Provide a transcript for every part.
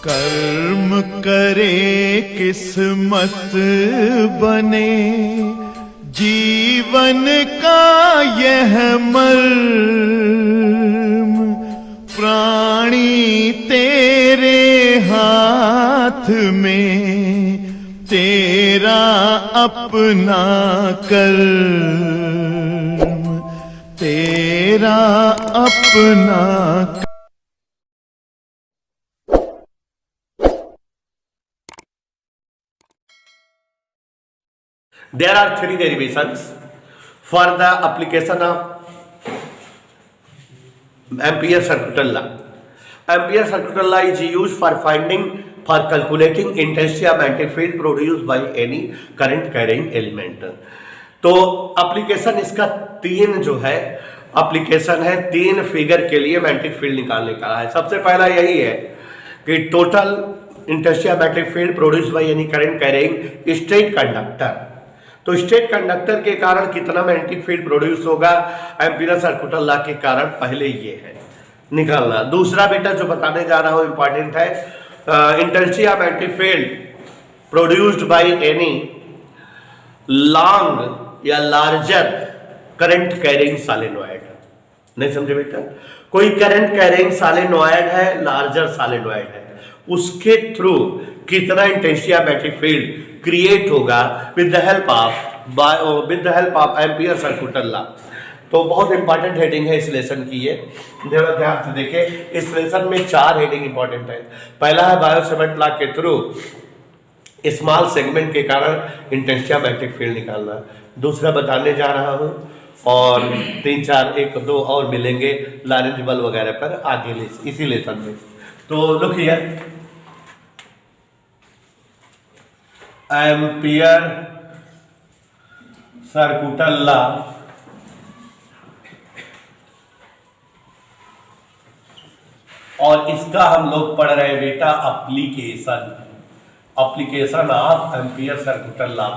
कर्म करे किस्मत बने, जीवन का यह मर्म, प्राणी तेरे हाथ में, तेरा अपना कर्म, तेरा अपना। There are three derivations for the application of Ampere circuital law. Ampere circuital law is used for calculating intensity of magnetic field produced by any current carrying element. तो एप्लीकेशन इसका तीन जो है एप्लीकेशन है, तीन फिगर के लिए magnetic field निकालने का है। सबसे पहला यही है कि total intensity of magnetic field produce by any current carrying straight conductor. तो स्ट्रेट कंडक्टर के कारण कितना मैग्नेटिक फील्ड प्रोड्यूस होगा एम्पीयर सर्कुइटल लॉ के कारण, पहले ये है निकालना। दूसरा बेटा जो बताने जा रहा हूं इंपॉर्टेंट है, intensity of magnetic field produced by any long या लार्जर करंट कैरिंग सॉलिनॉइड। नहीं समझे बेटा? कोई करंट कैरिंग सॉलिनॉइड है, लार्जर सॉलिनॉइड है, उसके थ्रू कितना intensity of magnetic field create होगा with the help of ampere circuital law. तो बहुत इंपॉर्टेंट हेडिंग है इस लेसन की, ये ध्यान से देखिए। इस लेसन में चार हेडिंग इंपॉर्टेंट है। पहला है बायो-सेवर्ट लॉ के थ्रू स्मॉल सेगमेंट के कारण इंटेंसिटी ऑफ मैग्नेटिक फील्ड निकालना। दूसरा बताने जा रहा हूं, और तीन चार एक दो और मिलेंगे लॉरेंज बल वगैरह पर आगे इसी लेसन में। तो look here, ampere circuital law और इसका हम लोग पढ़ रहे हैं बेटा application of ampere circuital law.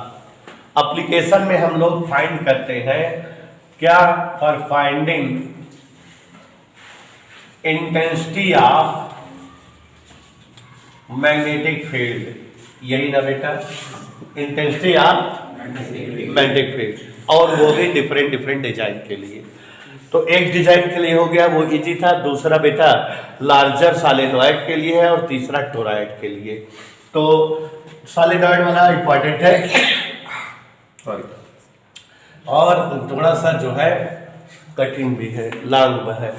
Application में हम लोग फाइंड करते हैं क्या, for finding intensity of magnetic field, यही ना बेटा, इंटेंसिटी ऑफ मैग्नेटिक फील्ड, और वो भी डिफरेंट डिजाइन के लिए। तो एक डिजाइन के लिए हो गया, वो इजी था। दूसरा बेटा लार्जर सॉलिनॉइड के लिए है, और तीसरा टोरॉइड के लिए। तो सॉलिनॉइड वाला इंपॉर्टेंट है, और थोड़ा सा जो है कठिन भी है, लॉन्ग भी है।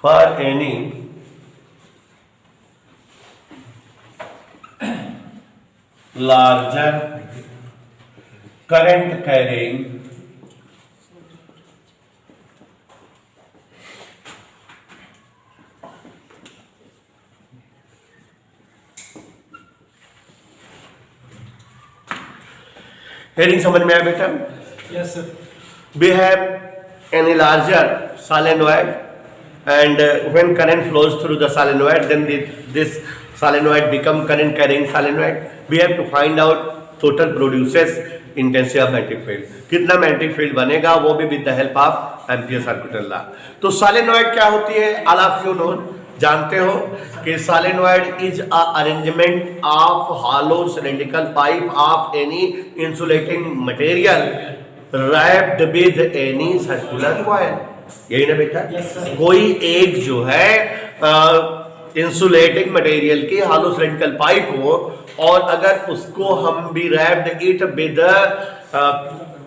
For any larger current carrying heading समझ में आया बेटा? Yes sir. We have any larger solenoid, and when current flows through the solenoid, then this solenoid become current carrying solenoid. We have to find out total produces intensity of magnetic field, कितना magnetic field बनेगा, वो भी with the help of ampere circuital law. तो solenoid क्या होती है? All of you know, जानते हो कि solenoid is a arrangement of hollow cylindrical pipe of any insulating material wrapped with any circular coil. यही ना बेटा? कोई एक जो है इंसुलेटिंग मटेरियल की हॉलो सिलिंड्रिकल पाइप हो, और अगर उसको हम भी wrapped it with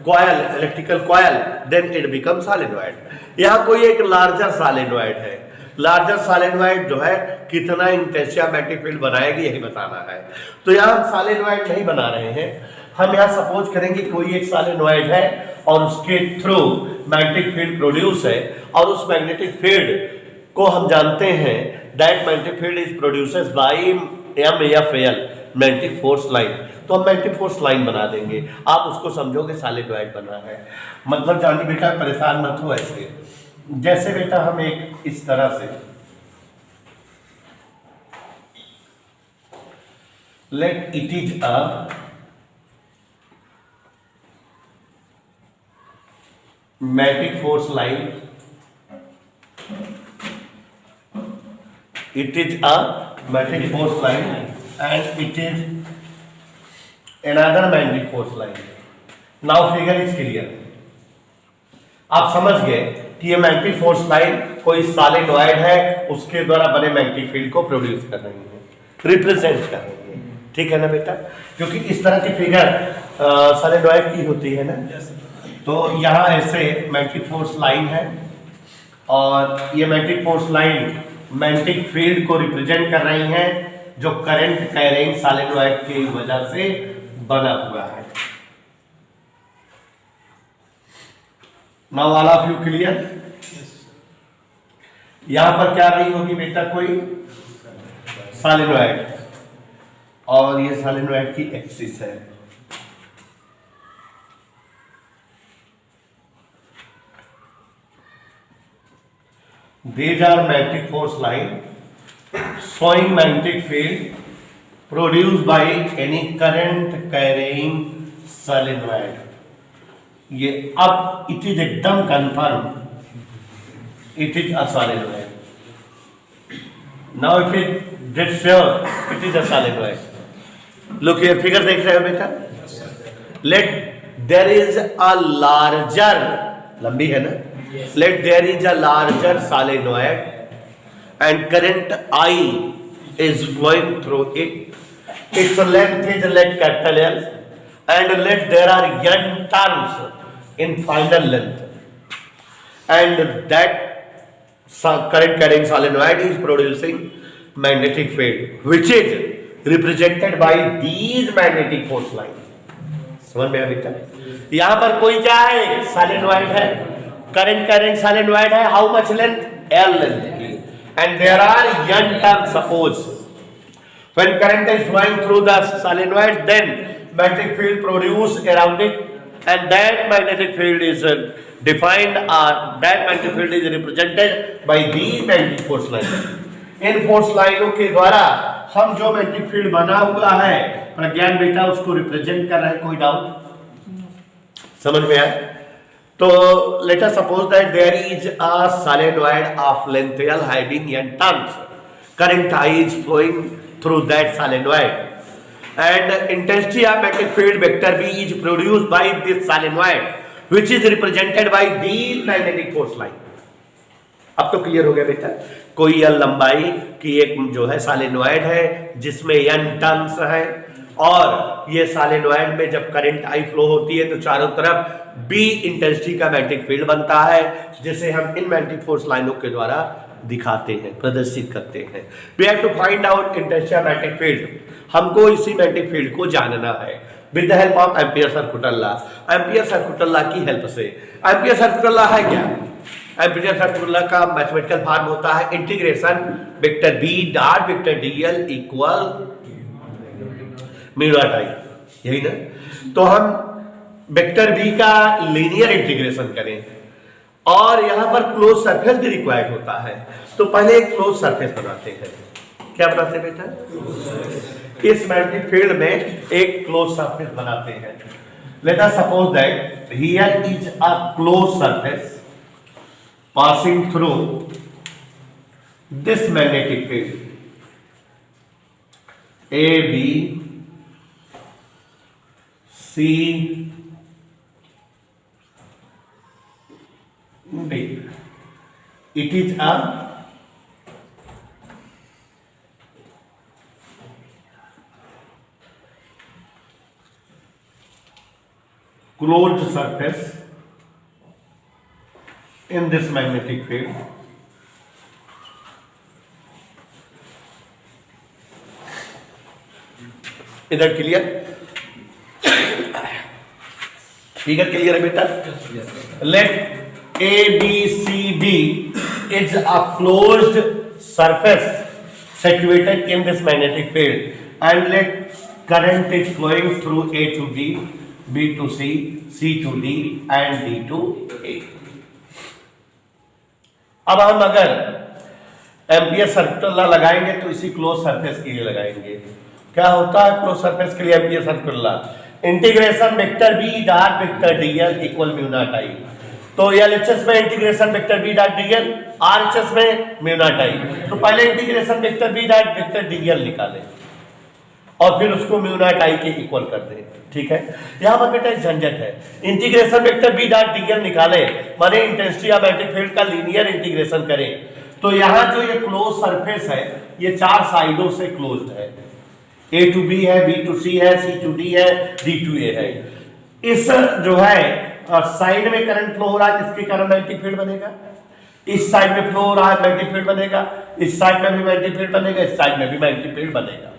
coil, electrical coil, then it become solenoid. यहाँ कोई एक लार्जर सॉलिनॉइड है, लार्जर सॉलिनॉइड जो है कितना इंटेंसिटी ऑफ मैग्नेटिक फील्ड बनाएगी, यही बताना है। तो यहाँ हम सॉलिनॉइड नहीं बना रहे हैं, हम यहाँ सपोज करेंगे कोई एक सॉलिनॉइड है और उसके थ्रू मैग्नेटिक फील्ड प्रोड्यूस है, और उस मैग्नेटिक फील्ड को हम जानते हैं that magnetic field is produces bye MFL, magnetic force line. तो हम मैग्नेटिक फोर्स लाइन बना देंगे, आप उसको समझोगे सॉलिनॉइड बना है। मतलब जानिए बेटा, परेशान मत हो ऐसे। जैसे बेटा हम एक इस तरह से let it is a magnetic force line It is a magnetic force line and it is another magnetic force line. Now figure is clear. आप समझ गए कि ये मैग्नेटिक फोर्स लाइन कोई सॉलिनॉइड है, उसके द्वारा बने मैग्नेटिक फील्ड को प्रोड्यूस कर रही है, रिप्रेजेंट कर रही है। ठीक है ना बेटा? क्योंकि इस तरह की फिगर सॉलिनॉइड की होती है ना। तो यहाँ ऐसे मैग्नेटिक फोर्स लाइन है और ये magnetic force line magnetic field को रिप्रेजेंट कर रही है जो करंट कैरिंग सॉलिनॉइड की वजह से बना हुआ है। Now all of you clear? यहां पर क्या रही होगी बेटा? कोई सॉलिनॉइड और ये सॉलिनॉइड की एक्सिस है। These are magnetic force line showing magnetic field produced by any current carrying solenoid. ये अब it is एकदम confirm it is a solenoid. Now it is dead sure it is a solenoid. Look here, figure देख रहे हो बेटा? Let there is a larger, लंबी है ना? Let there is a larger solenoid and current I is flowing through it. Its length is let capital L and let there are n turns in final length and that current carrying solenoid is producing magnetic field which is represented by these magnetic force lines. समझ में आया बेटा? यहां पर कोई क्या है? solenoid है, current carrying solenoid है, how much length? L length की, and there are n turns. Suppose when current is flowing through the solenoid, then magnetic field produced around it, and that magnetic field is defined, that magnetic field is represented by these magnetic force lines. In force लाइनों के द्वारा हम जो magnetic field बना हुआ है प्रज्ञान बेटा उसको रिप्रेजेंट कर रहे हैं। कोई डाउट? समझ में आया? तो let us suppose that there is a solenoid of length L having n turns. Current I is flowing through that solenoid and intensity of magnetic field vector B is produced by this solenoid which is represented by these magnetic force line. अब तो clear हो गया बेटा? कोई L लंबाई की एक जो है सॉलिनॉइड है जिसमें n टर्न्स है और ये सॉलिनॉइड में जब करंट आई फ्लो होती है तो चारों तरफ B इंटेंसिटी का मैग्नेटिक फील्ड बनता है जिसे हम इन मैग्नेटिक फोर्स लाइनों के द्वारा दिखाते हैं, प्रदर्शित करते हैं। We have to find out intensity of magnetic field. हमको इसी मैग्नेटिक फील्ड को जानना है with the help of ampere circular law. Ampere circular law की हेल्प से। एम्पियर सर्कुलर लॉ है क्या? एम्पियर सर्कुलर लॉ का मैथमेटिकल फॉर्म होता है integration vector B dot vector dl equal mu dot I, यही ना? तो हम वेक्टर B का लीनियर इंटीग्रेशन करें और यहां पर क्लोज सरफेस भी रिक्वायर्ड होता है। तो पहले एक क्लोज सरफेस बनाते हैं। क्या बनाते हैं बेटा? इस मैग्नेटिक फील्ड में एक क्लोज सरफेस बनाते हैं। Late us suppose that here is a close surface passing through this magnetic field A, B, C, D. It is a closed surface in this magnetic field. इधर clear? Figure clear है बेटा? Let A, B, C, D is a closed surface situated in this magnetic field and let current is flowing through A to B, B to C, C to D and D to A. अब हम अगर ampere circular law लगाएंगे तो इसी close surface के लिए लगाएंगे। क्या होता है क्लोज सरफेस के लिए ampere circular law? Integration vector B dot vector dl equal mu naught I। तो LHS में integration vector B dot DL, RHS में म्यू नॉट आई। तो पहले integration vector B dot vector DL निकाले और फिर उसको म्यू नॉट आई के इक्वल कर दे। ठीक है, यहां पर बेटा एक झंझट है। Integration vector B dot DL निकाले माने इंटेंसिटी ऑफ मैग्नेटिक फील्ड का लीनियर इंटीग्रेशन करें, तो यहां जो ये क्लोज सरफेस है ये चार साइडों से क्लोज्ड है। A to B है, B to C है, C to D है, D to A है। इस जो है साइड में करंट फ्लो हो रहा है, किसके कारण मैग्नेटिक फील्ड बनेगा? इस साइड में फ्लो हो रहा है, मैग्नेटिक फील्ड बनेगा। इस साइड में भी मैग्नेटिक फील्ड बनेगा, इस साइड में भी मैग्नेटिक फील्ड बनेगा।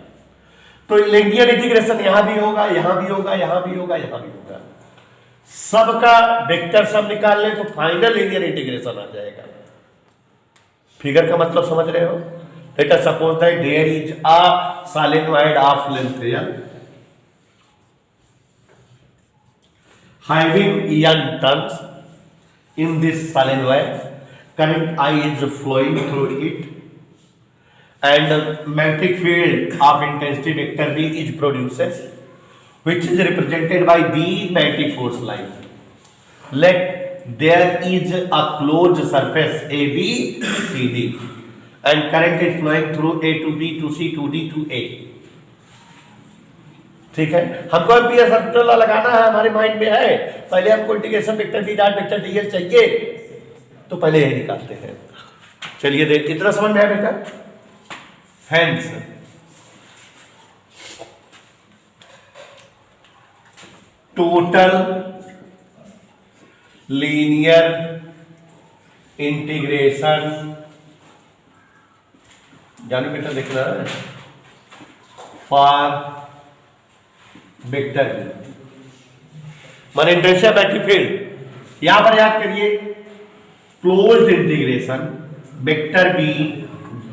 तो लीनियर इंटीग्रेशन यहां भी होगा, यहां भी होगा, यहां भी होगा, यहां भी होगा। सबका वेक्टर सब निकाल ले तो फाइनल लीनियर इंटीग्रेशन आ जाएगा। फिगर का मतलब समझ रहे हो? Let us suppose that there is a solenoid of length L having n turns in this solenoid, current I is flowing through it, and magnetic field of intensity vector B is produces, which is represented by B magnetic force line. Let there is a closed surface AB CD, and current is flowing through A to B to C to D to A. ठीक है, हमको ampere circular law लगाना है, हमारे mind में है। पहले हमको integration vector B dot vector DL चाहिए, तो पहले यही निकालते हैं। चलिए देख, इतना समझ में आया बेटा? हेंस टोटल लीनियर इंटीग्रेशन, जानो बेटा देखना है, फॉर वेक्टर बी माने इंटेंसिटी ऑफ मैग्नेटिक फील्ड। यहां पर याद करिए closed integration vector B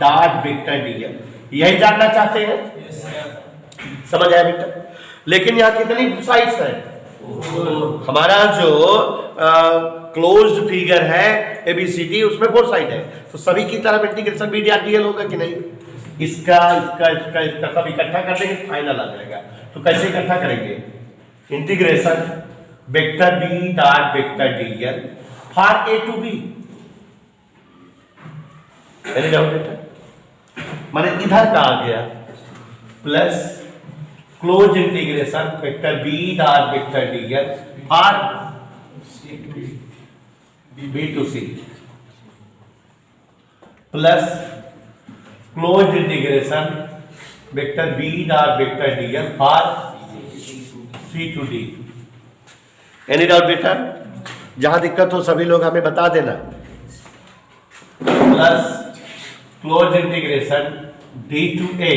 dot vector DL, यही जानना चाहते हैं? समझ आया बेटा? लेकिन यहां कितनी साइड्स है? हमारा जो क्लोज्ड फिगर है ABCD, उसमें 4 साइड है, तो सभी की तरफ इंटीग्रेशन बी डॉट डीएल होगा कि नहीं? इसका इसका इसका इसका सब इकट्ठा कर देंगे, फाइनल आ जाएगा। तो कैसे इकट्ठा करेंगे? Integration vector B dot vector DL for A to B, माने इधर का आ गया, plus close integration vector B dot vector DL for B to C, plus close integration vector B dot vector DL for C to D। Any doubt बेटा? जहां दिक्कत हो सभी लोग हमें बता देना। Plus close integration D to A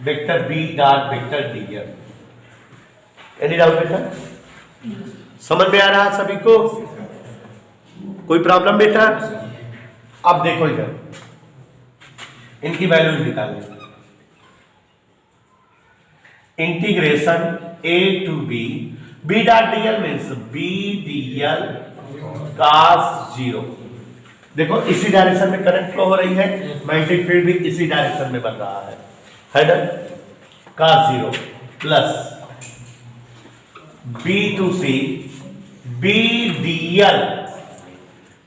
vector B dot vector DL. Any doubt बेटा? समझ में आ रहा है सभी को? कोई प्रॉब्लम बेटा? अब देखो इधर, इनकी वैल्यूज निकालें। Integration A to B, B dot DL means B dl cos 0। देखो इसी डायरेक्शन में करंट फ्लो हो रही है, मैग्नेटिक फील्ड भी इसी डायरेक्शन में बन रहा है ना? cos 0 plus B to C, B dl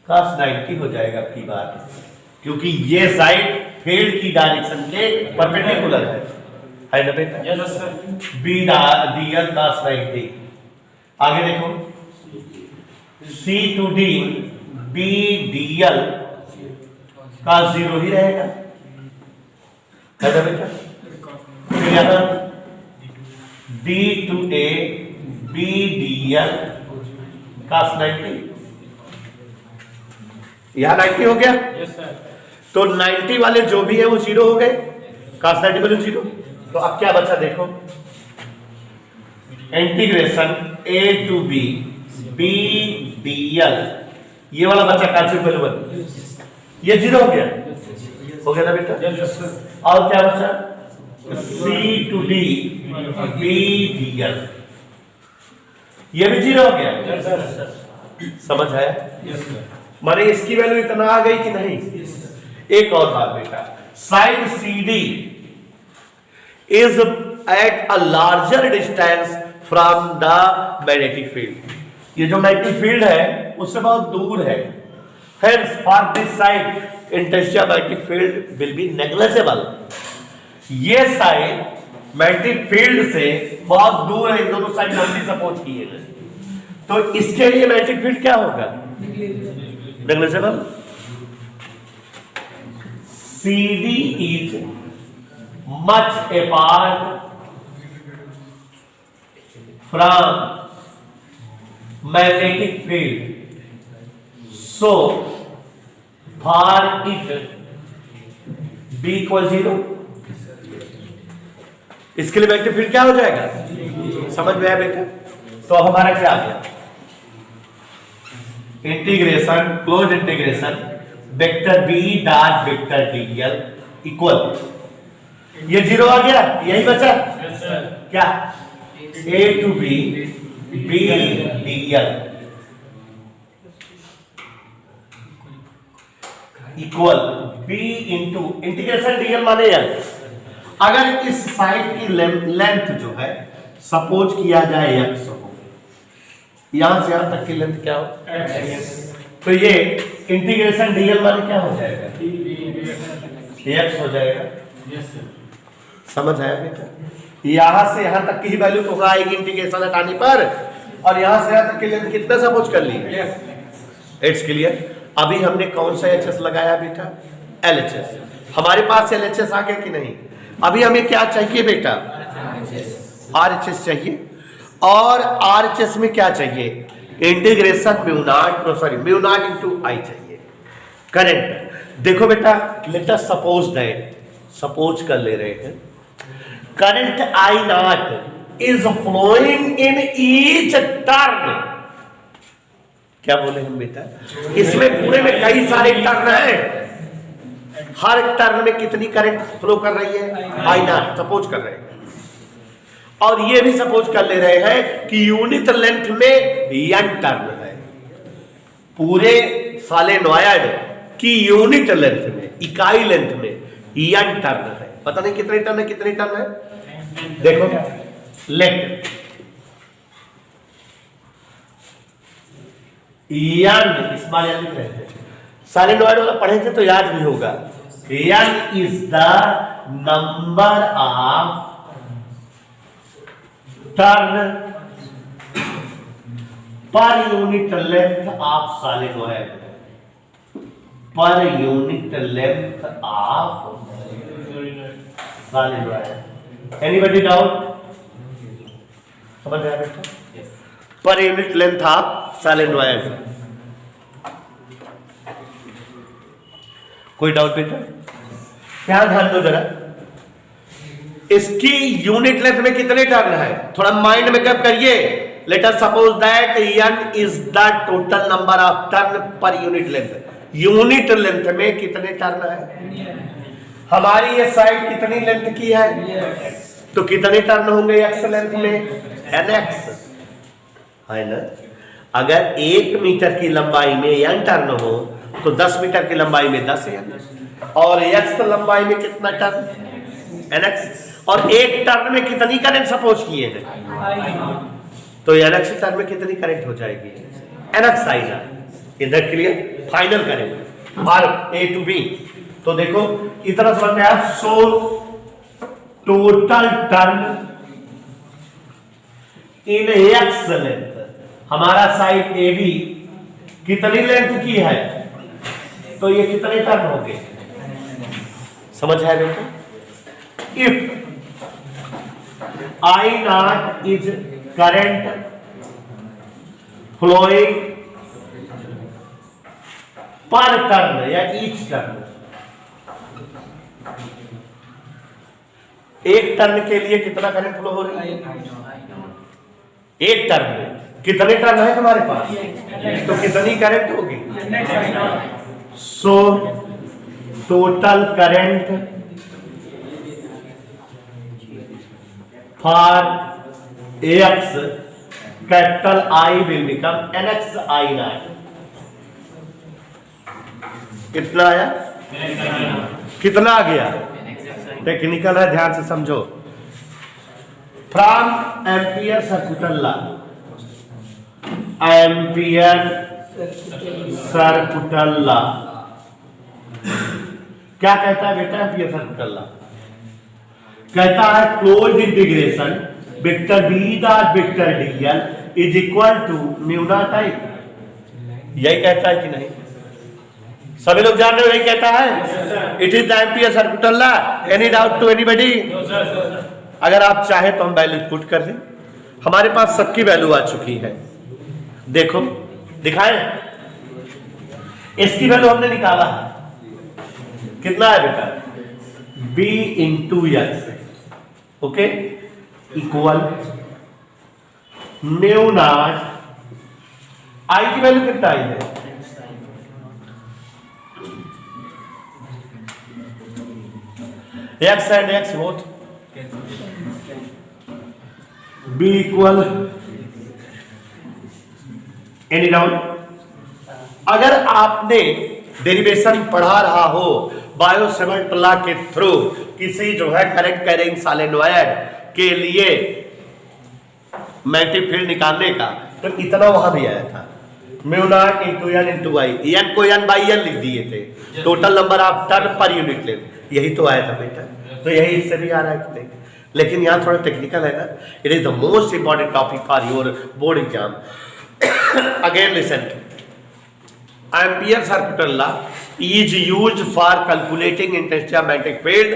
cos 90 हो जाएगा आपकी बात, क्योंकि ये साइड फील्ड की डायरेक्शन के परपेंडिकुलर है ना बेटा? Yes sir. B dl cos 90। आगे देखो C to D, B dl cos 0 ही रहेगा, है ना बेटा? फिर यहाँ D to A, B dl cos 90, यहाँ 90 हो गया। Yes sir. तो 90 वाले जो भी है वो 0 हो गए, cos 90 वाले 0। तो अब क्या बचा देखो, integration A to B, B dl, ये वाला बचा कैलकुलेबल, ये 0 हो गया ना बेटा? Yes sir. और क्या बचा? C to D, B dl, ये भी 0 हो गया। Yes sir. समझ आया? Yes sir. माने इसकी वैल्यू इतना आ गई कि नहीं? एक और बात बेटा, side CD is at a larger distance from the magnetic field, ये जो मैग्नेटिक फील्ड है उससे बहुत दूर है, hence for this side intentional magnetic field will be negligible। ये साइड मैग्नेटिक फील्ड से बहुत दूर है, दोनों साइड नॉर्मली सपोज किए हैं, तो इसके लिए मैग्नेटिक फील्ड क्या होगा? Negligible. CD is much apart from magnetic field, so for it B equal 0, इसके लिए मैग्नेटिक फील्ड क्या हो जाएगा? समझ में आया बेटा? तो हमारा क्या आ गया? Integration, close integration vector B dot vector dl equal, ये 0 आ गया, यही बचा क्या? A to B B dl equal B into integration dl माने यार, अगर इस साइड की लेंथ जो है सपोज किया जाए x हो, यहां से यहां तक की लेंथ क्या हो? x। तो ये इंटीग्रेशन dl माने क्या हो जाएगा? x हो जाएगा। समझ आया बेटा? यहां से यहां तक की ही वैल्यू तो आएगी इंटीग्रेशन हटाने पर, और यहां से यहां तक की लेंथ कितना सपोज कर ली है? x के लिए अभी हमने कौन सा hs लगाया बेटा? LHS। हमारे पास LHS आ गया कि नहीं? अभी हमें क्या चाहिए बेटा? RHS चाहिए, और RHS में क्या चाहिए? Integration mu naught into I चाहिए करंट। देखो बेटा, let us suppose that, suppose कर ले रहे हैं current I naught is flowing in each turn. क्या बोले हम बेटा? इसमें पूरे में कई सारे टर्न है, हर टर्न में कितनी करंट फ्लो कर रही है? I नॉट सपोज कर रहे हैं, और ये भी सपोज कर ले रहे हैं कि यूनिट लेंथ में n टर्न है, पूरे सॉलेनॉइड की यूनिट लेंथ में, इकाई लेंथ में n टर्न है। पता नहीं कितने टर्न है, कितने टर्न है? देखो लेट n स्मॉल n लिख रहे थे, सॉलेनॉइड वाला पढ़े थे तो याद भी होगा। n is the number of turn per unit length of solenoid, पर unit length of solenoid. Anybody doubt? समझ आया बेटा? पर यूनिट लेंथ ऑफ सॉलिनॉइड। कोई डाउट बेटा? क्या ध्यान दो जरा, इसकी यूनिट लेंथ में कितने टर्न है? थोड़ा माइंड में कब करिए। Late us suppose that n is the total number of turn per unit length. Unit length में कितने टर्न है? हमारी ये साइड कितनी लेंथ की है? तो कितने टर्न होंगे x लेंथ में? nx है ना। अगर 1 मीटर की लंबाई में n टर्न हो तो 10 मीटर की लंबाई में 10 n, और x लंबाई में कितना टर्न? nx। और एक टर्न में कितनी करंट सपोज किए हैं? तो nx टर्न में कितनी करंट हो जाएगी? nx I not. इधर के लिए फाइनल करेंगे मार्क A to B। तो देखो इतना समझ में आया। So total turn in x length, हमारा साइड AB कितनी लेंथ की है? तो ये कितने टर्न हो गए? समझ है बेटा? If I naught is current flowing पर टर्न या ईच टर्न, एक टर्न के लिए कितना करंट फ्लो हो रही है? एक टर्न में कितने टर्न है तुम्हारे पास? तो कितनी करंट होगी? So total current for Ax capital I will become nx I naught। कितना आया? कितना आ गया? टेक्निकल है, ध्यान से समझो। From ampere circular law ampere circuital law क्या कहता है बेटा? एम्पियर सर्कुटल लॉ कहता है close integration vector B dot vector DL is equal to mu naught I. यही कहता है कि नहीं? सभी लोग जान रहे हो यही कहता है? It is the ampere circuital law. Any doubt to anybody? अगर आप चाहे तो हम वैल्यू पुट कर दें। हमारे पास सबकी वैल्यू आ चुकी है, देखो दिखाएं। इसकी वैल्यू हमने निकाला है, कितना है बेटा? b into X, okay, equal mu naught I की वैल्यू कितना आई है? X and X both b equal any doubt? अगर आपने डेरिवेशन पढ़ा रहा हो बायो-सेवर्ट लॉ के थ्रू किसी जो है करेक्ट कैरिंग सॉलिनॉइड के लिए मैग्नेटिक फील्ड निकालने का, तो इतना वहां भी आया था, mu naught into N into I. N को एन बाई एन लिख दिए थे, total number of turn per unit length, यही तो आया था बेटा। तो यही इससे भी आ रहा है कि नहीं? लेकिन यहाँ थोड़ा टेक्निकल है ना। It is the most important topic for your board exam. Again listen, ampere circuital law is used for calculating intensity of magnetic field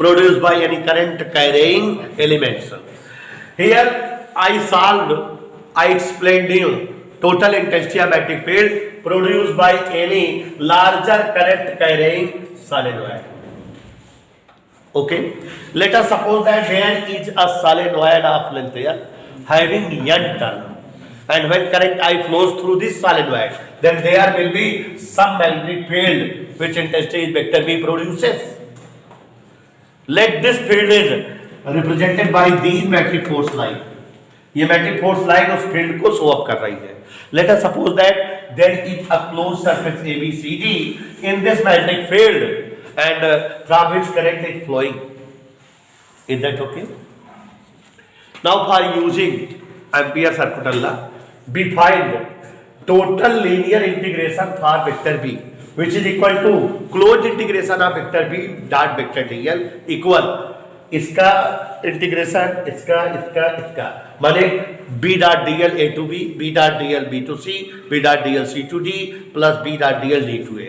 produced by any current carrying elements. Here I explained you total intensity of magnetic field produced by any larger current carrying solenoid. Okay, let us suppose that there is a solenoid of length here having n turn, and when current I flows through this solenoid, then there will be some magnetic field which intensity is vector B produces. Let this field is represented by these magnetic force line. ये magnetic force line उस field को show up कर रही है. Let us suppose that there is a closed surface ABCD in this magnetic field and from which current is flowing. Is that okay? Now for using ampere circuital law, we find total linear integration for vector B which is equal to closed integration of vector B dot vector dl equal इसका integration इसका माने b dot dl a to b, b dot dl b to c, b dot dl c to d plus b dot dl d to a.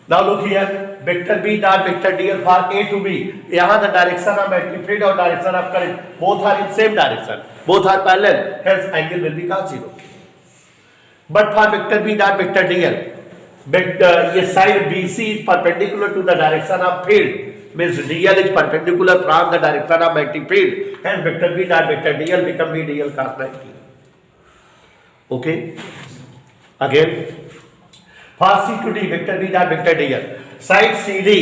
Now look here, vector b dot vector dl for a to b. यहाँ the direction of magnetic field और direction of current both are in same direction, both are parallel, hence angle will be cos 0. But for vector b dot vector dl, ये side BC is perpendicular to the direction of field, means dl is perpendicular from the direction of magnetic field, and vector b dot vector dl become b dl cos 90. Okay, again for C to D vector b dot vector dl, side CD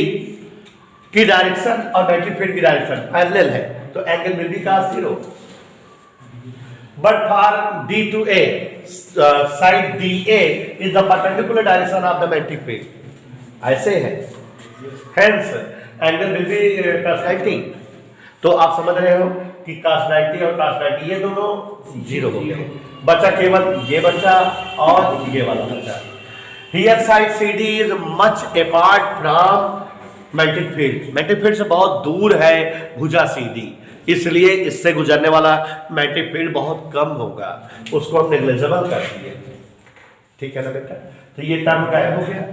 की direction और magnetic field की direction parallel है, तो angle will be cos 0. But for D to A, side DA is the perpendicular direction of the magnetic field. ऐसे है, hence angle will be cos 90. तो आप समझ रहे हो कि cos 90 और cos 90 ये दोनों जीरो हो गए, बचा केवल ये बचा और ये वाला बचा. Here side CD is much apart from magnetic field. magnetic field से बहुत दूर है भुजा CD, इसलिए इससे गुजरने वाला मैग्नेटिक फील्ड बहुत कम होगा, उसको हम नेग्लिजिबल कर दिए. ठीक है ना बेटा? तो ये टर्म गायब हो गया.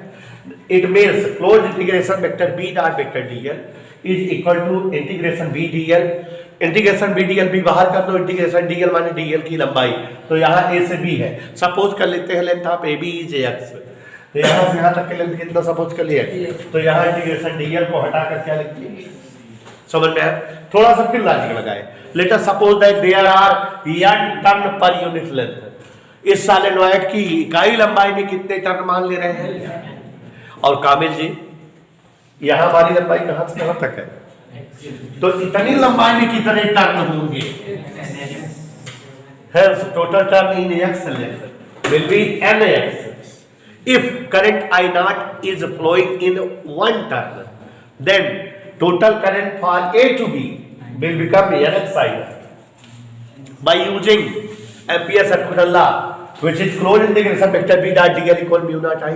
It means close integration vector B dot vector DL is equal to integration B DL. Integration B DL भी बाहर कर दो, इंटीग्रेशन डीएल माने डीएल की लंबाई, तो यहाँ ए से बी है. सपोज कर लेते हैं length of A B is X, तो यहाँ से यहाँ तक की लेंथ कितना सपोज कर लिया, तो यहाँ इंटीग्रेशन डीएल को हटा कर क्या लिख दिए? समझ में आया? थोड़ा सा फिर लॉजिक लगाए. Let us suppose that there are n turn per unit length. इस सॉलिनॉइड की इकाई लंबाई में कितने टर्न मान ले रहे हैं? और कामिल जी यहां हमारी लंबाई कहां से कहां तक है, तो इतनी लंबाई में कितने टर्न होंगे? Hence total turn in x length will be nx. If current I naught is flowing in one turn, then total current for A to B will become nx sine. By using ampere circuital law, which is closed integration vector b dot dl equal mu naught I.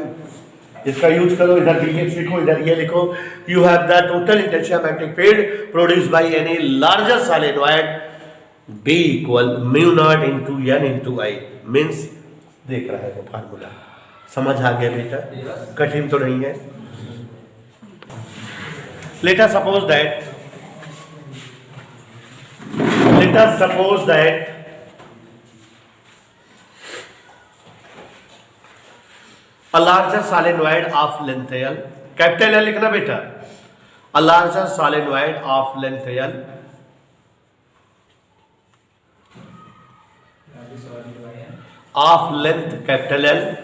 इसका use करो, इधर dx लिखो, इधर ये लिखो. You have the total intention magnetic field produced by any larger solenoid b equal mu naught into n into I. Means देख रहा है वो फार्मूला, समझ आ गया बेटा? कठिन तो नहीं है. Let us suppose that a larger solenoid of length L, capital L लिखना बेटा, a larger solenoid of length L of length capital L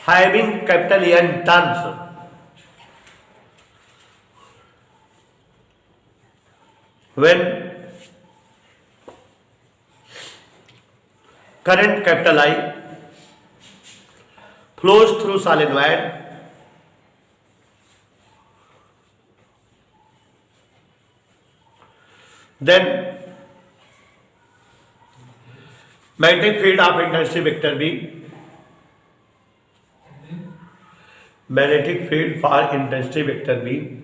having capital N turns when current capital I flows through solenoid then magnetic field of intensity vector B, magnetic field for intensity vector B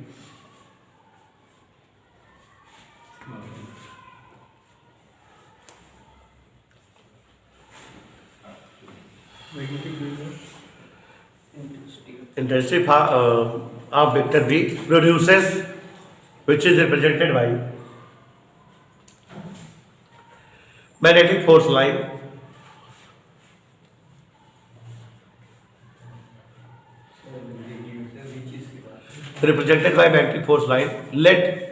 intensity of vector B produces, which is represented by magnetic force line represented by magnetic force line. Let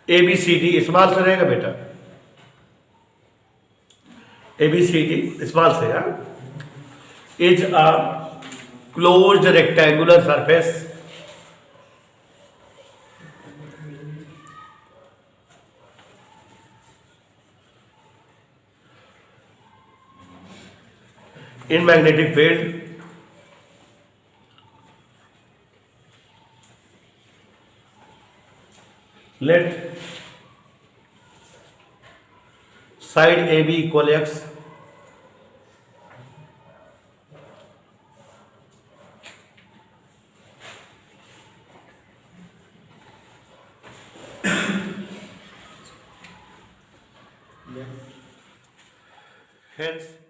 ABCD small से रहेगा बेटा, ABCD small से है, is a closed rectangular surface in magnetic field let side AB equal x hence